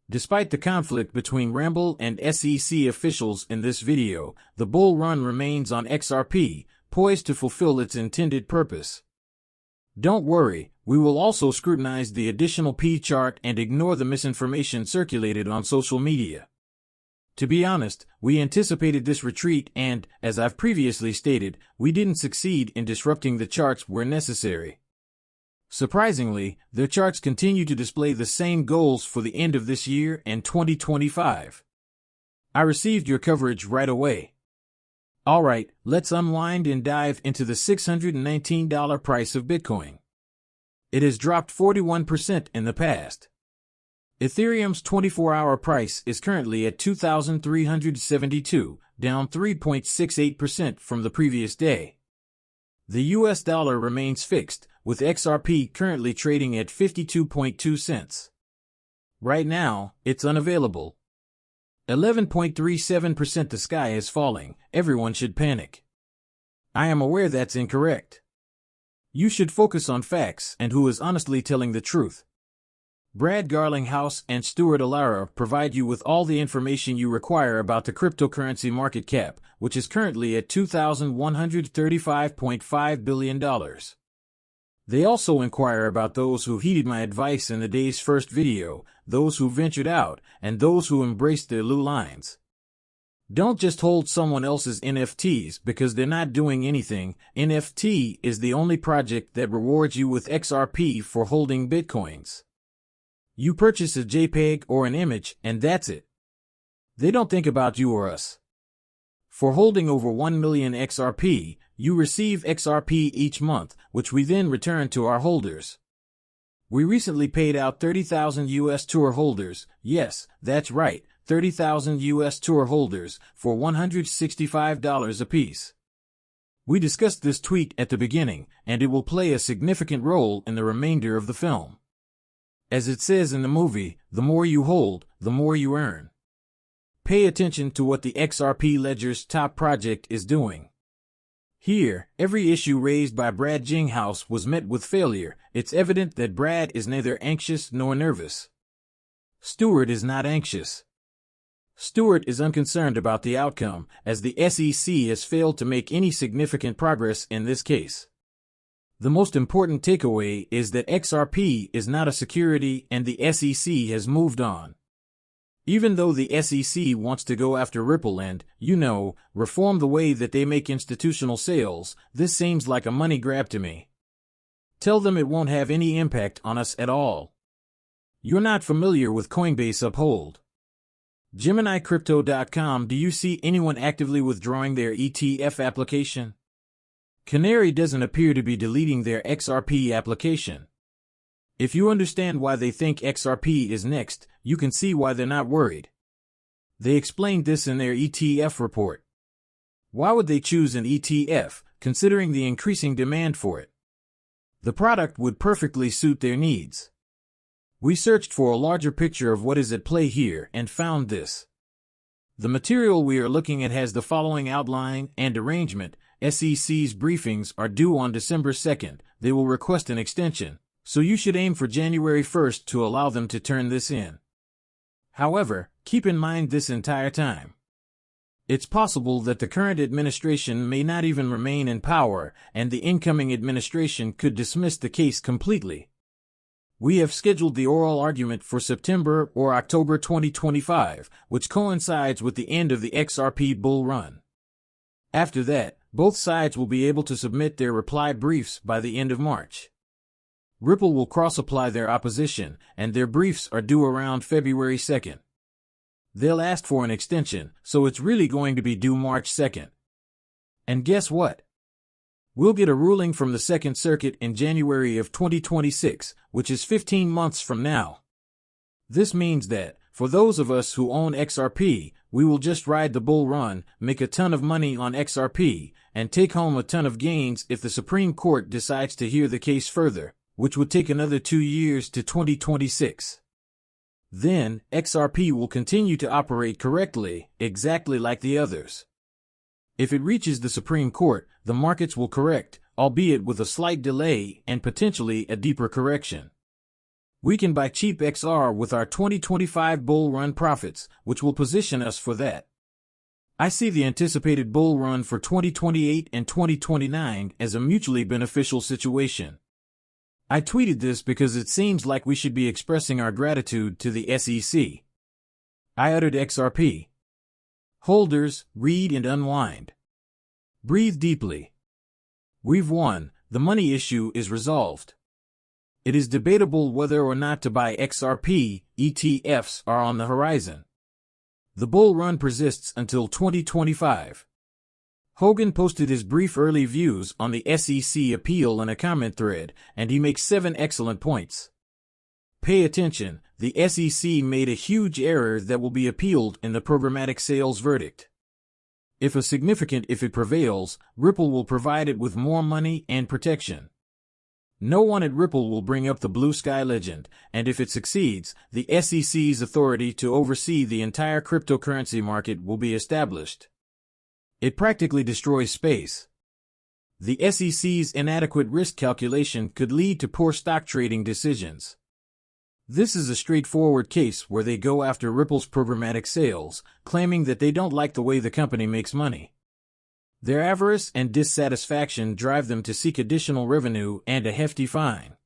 Despite the conflict between Ramble and SEC officials in this video, the bull run remains on XRP, poised to fulfill its intended purpose. Don't worry, we will also scrutinize the additional P chart and ignore the misinformation circulated on social media. To be honest, we anticipated this retreat and, as I've previously stated, we didn't succeed in disrupting the charts where necessary. Surprisingly, the charts continue to display the same goals for the end of this year and 2025. I received your coverage right away. Alright, let's unwind and dive into the $619 price of Bitcoin. It has dropped 41% in the past. Ethereum's 24-hour price is currently at $2,372, down 3.68% from the previous day. The US dollar remains fixed, with XRP currently trading at 52.2 cents. Right now, it's unavailable. 11.37%. The sky is falling. Everyone should panic. I am aware that's incorrect. You should focus on facts and who is honestly telling the truth. Brad Garlinghouse and Stuart Alara provide you with all the information you require about the cryptocurrency market cap, which is currently at $2,135.5 billion. They also inquire about those who heeded my advice in the day's first video, those who ventured out, and those who embraced their blue lines. Don't just hold someone else's NFTs because they're not doing anything. NFT is the only project that rewards you with XRP for holding Bitcoins. You purchase a JPEG or an image, and that's it. They don't think about you or us. For holding over 1 million XRP, you receive XRP each month, which we then return to our holders. We recently paid out 30,000 US Tour holders, yes, that's right, 30,000 US Tour holders, for $165 apiece. We discussed this tweet at the beginning, and it will play a significant role in the remainder of the film. As it says in the movie, the more you hold, the more you earn. Pay attention to what the XRP Ledger's top project is doing. Here, every issue raised by Brad Garlinghouse was met with failure. It's evident that Brad is neither anxious nor nervous. Stuart is not anxious. Stuart is unconcerned about the outcome, as the SEC has failed to make any significant progress in this case. The most important takeaway is that XRP is not a security and the SEC has moved on. Even though the SEC wants to go after Ripple and, reform the way that they make institutional sales, this seems like a money grab to me. Tell them it won't have any impact on us at all. You're not familiar with Coinbase Uphold. GeminiCrypto.com. Do you see anyone actively withdrawing their ETF application? Canary doesn't appear to be deleting their XRP application. If you understand why they think XRP is next, you can see why they're not worried. They explained this in their ETF report. Why would they choose an ETF, considering the increasing demand for it? The product would perfectly suit their needs. We searched for a larger picture of what is at play here and found this. The material we are looking at has the following outline and arrangement. SEC's briefings are due on December 2nd. They will request an extension, so you should aim for January 1st to allow them to turn this in. However, keep in mind this entire time. It's possible that the current administration may not even remain in power, and the incoming administration could dismiss the case completely. We have scheduled the oral argument for September or October 2025, which coincides with the end of the XRP bull run. After that, both sides will be able to submit their reply briefs by the end of March. Ripple will cross-apply their opposition, and their briefs are due around February 2nd. They'll ask for an extension, so it's really going to be due March 2nd. And guess what? We'll get a ruling from the Second Circuit in January of 2026, which is 15 months from now. This means that, for those of us who own XRP, we will just ride the bull run, make a ton of money on XRP, and take home a ton of gains if the Supreme Court decides to hear the case further, which would take another 2 years to 2026. Then, XRP will continue to operate correctly, exactly like the others. If it reaches the Supreme Court, the markets will correct, albeit with a slight delay and potentially a deeper correction. We can buy cheap XR with our 2025 bull run profits, which will position us for that. I see the anticipated bull run for 2028 and 2029 as a mutually beneficial situation. I tweeted this because it seems like we should be expressing our gratitude to the SEC. I uttered XRP. Holders, read and unwind. Breathe deeply. We've won. The money issue is resolved. It is debatable whether or not to buy XRP. ETFs are on the horizon. The bull run persists until 2025. Hogan posted his brief early views on the SEC appeal in a comment thread, and he makes 7 excellent points. Pay attention, the SEC made a huge error that will be appealed in the programmatic sales verdict. If it prevails, Ripple will provide it with more money and protection. No one at Ripple will bring up the blue sky legend, and if it succeeds, the SEC's authority to oversee the entire cryptocurrency market will be established. It practically destroys space. The SEC's inadequate risk calculation could lead to poor stock trading decisions. This is a straightforward case where they go after Ripple's programmatic sales, claiming that they don't like the way the company makes money. Their avarice and dissatisfaction drive them to seek additional revenue and a hefty fine.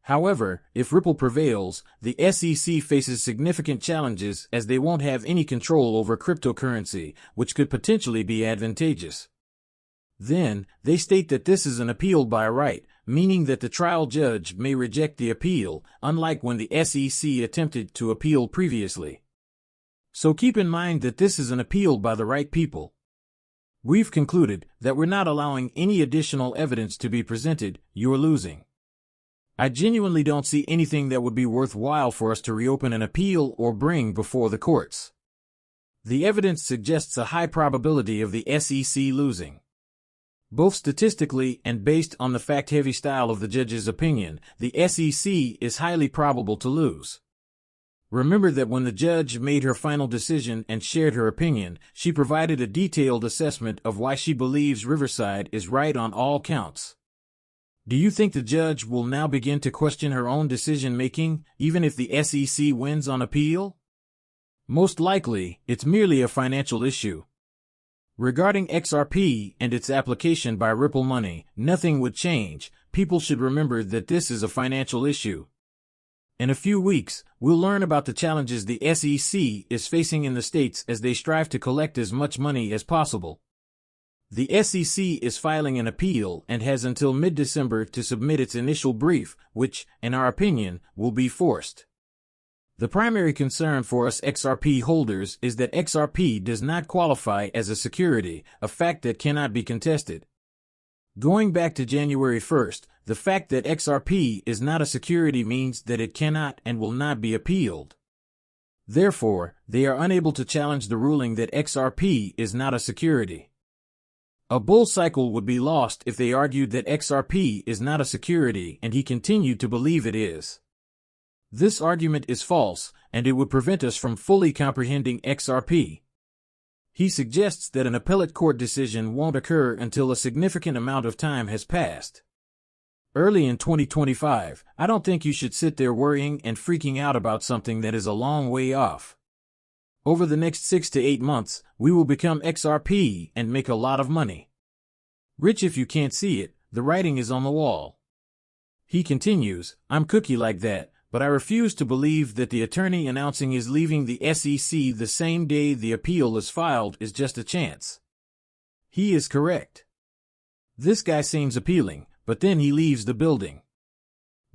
However, if Ripple prevails, the SEC faces significant challenges as they won't have any control over cryptocurrency, which could potentially be advantageous. Then, they state that this is an appeal by right, meaning that the trial judge may reject the appeal, unlike when the SEC attempted to appeal previously. So keep in mind that this is an appeal by the right people. We've concluded that we're not allowing any additional evidence to be presented. You're losing. I genuinely don't see anything that would be worthwhile for us to reopen an appeal or bring before the courts. The evidence suggests a high probability of the SEC losing. Both statistically and based on the fact-heavy style of the judge's opinion, the SEC is highly probable to lose. Remember that when the judge made her final decision and shared her opinion, she provided a detailed assessment of why she believes Riverside is right on all counts. Do you think the judge will now begin to question her own decision-making, even if the SEC wins on appeal? Most likely, it's merely a financial issue. Regarding XRP and its application by Ripple Money, nothing would change. People should remember that this is a financial issue. In a few weeks, we'll learn about the challenges the SEC is facing in the states as they strive to collect as much money as possible. The SEC is filing an appeal and has until mid-December to submit its initial brief, which, in our opinion, will be forced. The primary concern for us XRP holders is that XRP does not qualify as a security, a fact that cannot be contested. Going back to January 1st, the fact that XRP is not a security means that it cannot and will not be appealed. Therefore, they are unable to challenge the ruling that XRP is not a security. A bull cycle would be lost if they argued that XRP is not a security and he continued to believe it is. This argument is false, and it would prevent us from fully comprehending XRP. He suggests that an appellate court decision won't occur until a significant amount of time has passed. Early in 2025, I don't think you should sit there worrying and freaking out about something that is a long way off. Over the next 6 to 8 months, we will become XRP and make a lot of money. Rich if you can't see it, the writing is on the wall. He continues, I'm cookie like that, but I refuse to believe that the attorney announcing he's leaving the SEC the same day the appeal is filed is just a chance. He is correct. This guy seems appealing, but then he leaves the building.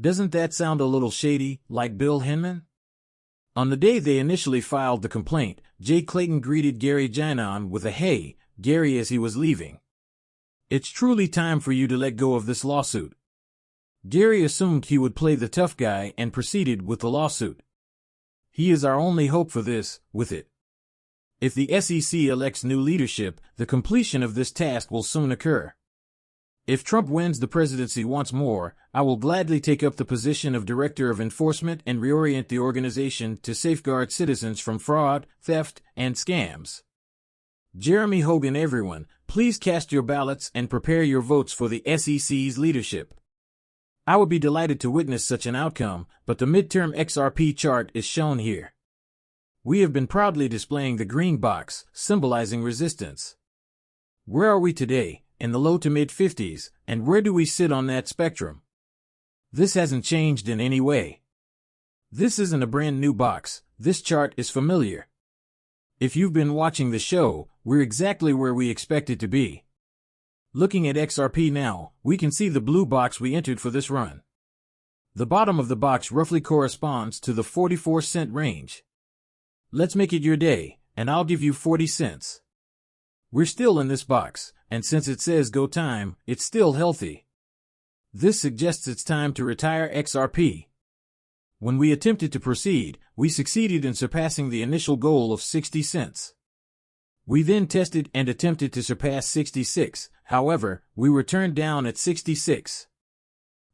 Doesn't that sound a little shady, like Bill Hinman? On the day they initially filed the complaint, Jay Clayton greeted Gary Janon with a "Hey, Gary" as he was leaving. It's truly time for you to let go of this lawsuit. Gary assumed he would play the tough guy and proceeded with the lawsuit. He is our only hope for this, with it. If the SEC elects new leadership, the completion of this task will soon occur. If Trump wins the presidency once more, I will gladly take up the position of Director of Enforcement and reorient the organization to safeguard citizens from fraud, theft, and scams. Jeremy Hogan, everyone, please cast your ballots and prepare your votes for the SEC's leadership. I would be delighted to witness such an outcome, but the midterm XRP chart is shown here. We have been proudly displaying the green box, symbolizing resistance. Where are we today? In the low to mid-50s, and where do we sit on that spectrum? This hasn't changed in any way. This isn't a brand new box, this chart is familiar. If you've been watching the show, we're exactly where we expected to be. Looking at XRP now, we can see the blue box we entered for this run. The bottom of the box roughly corresponds to the 44-cent range. Let's make it your day, and I'll give you 40 cents. We're still in this box, and since it says go time, it's still healthy. This suggests it's time to retire XRP. When we attempted to proceed, we succeeded in surpassing the initial goal of 60 cents. We then tested and attempted to surpass 66, however, we were turned down at 66.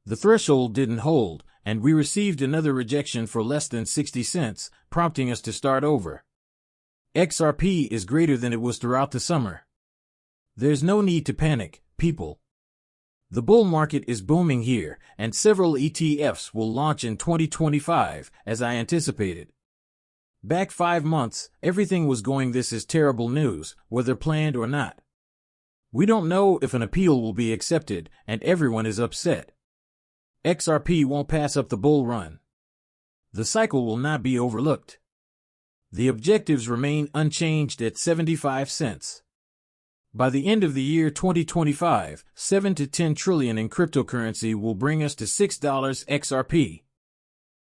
The threshold didn't hold, and we received another rejection for less than 60 cents, prompting us to start over. XRP is greater than it was throughout the summer. There's no need to panic, people. The bull market is booming here, and several ETFs will launch in 2025, as I anticipated. Back 5 months, everything was going this is terrible news, whether planned or not. We don't know if an appeal will be accepted, and everyone is upset. XRP won't pass up the bull run. The cycle will not be overlooked. The objectives remain unchanged at 75 cents. By the end of the year 2025, 7 to 10 trillion in cryptocurrency will bring us to $6 XRP.